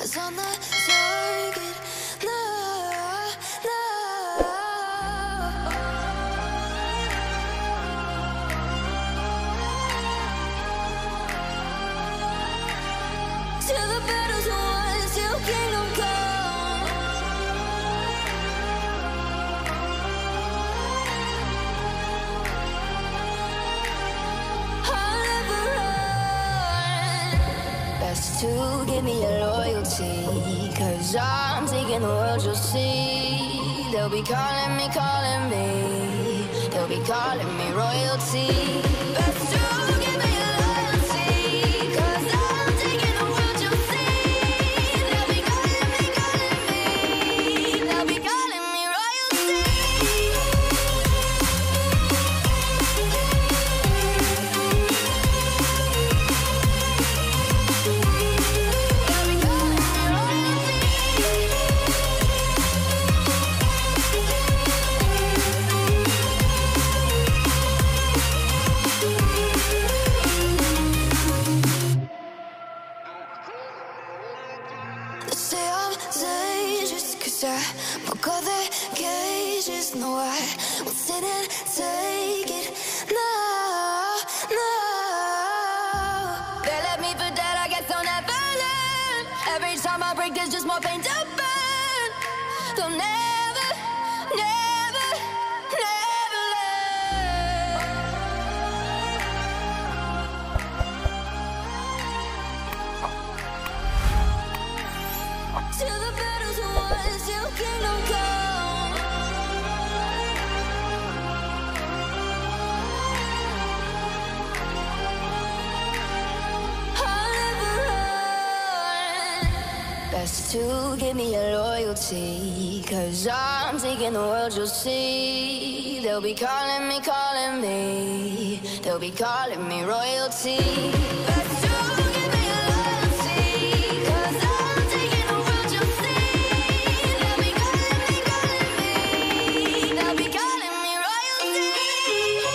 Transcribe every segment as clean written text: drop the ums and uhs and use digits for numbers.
eyes on the target. No, no. Till the battle's won, till kingdom come. I'll never run. Best to give me your loyalty, 'cause I'm taking the world, you'll see. They'll be calling me, they'll be calling me royalty. Best to give me your loyalty, 'cause I'm taking the world, you'll see. They'll be calling me, they'll be calling me royalty. They say I'm dangerous 'cause I broke all the cages. No, I won't sit and take it. No, no. They left me for dead, I guess I'll never learn. Every time I break, there's just more pain to burn. They'll never, never, never learn. Till the battle's won, till kingdom come. I'll never run. Best to give me your loyalty, 'cause I'm taking the world, you'll see. They'll be calling me, they'll be calling me royalty. Best to give me your loyalty, 'cause I'm taking the world, you'll see. They'll be calling me, they'll be calling me royalty. They'll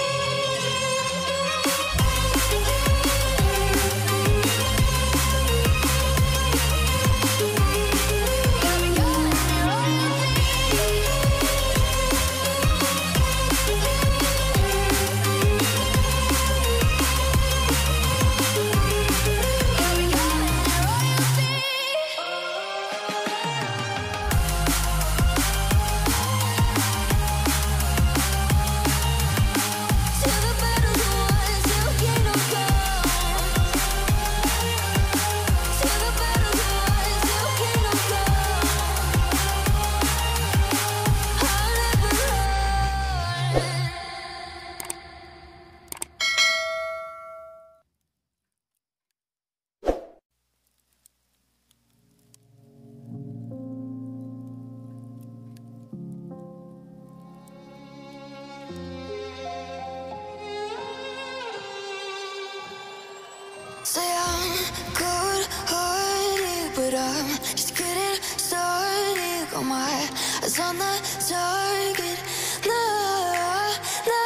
be calling me royalty. Till the battle's won, till kingdom come. Till the battle's won, till kingdom come. I'll never run. Say I'm good-hearted, but I'm just getting started. Got my eyes on the target. No, no.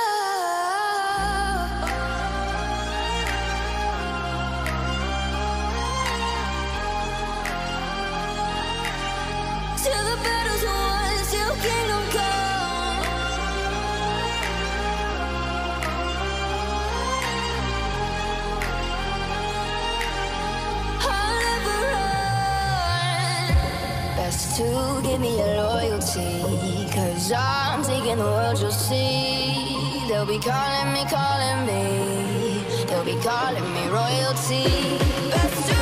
Till the battle's won, till kingdom come. I'll never run. Best to give me your loyalty, 'cause I'm taking the world, you'll see. They'll be calling me, they'll be calling me royalty. Best to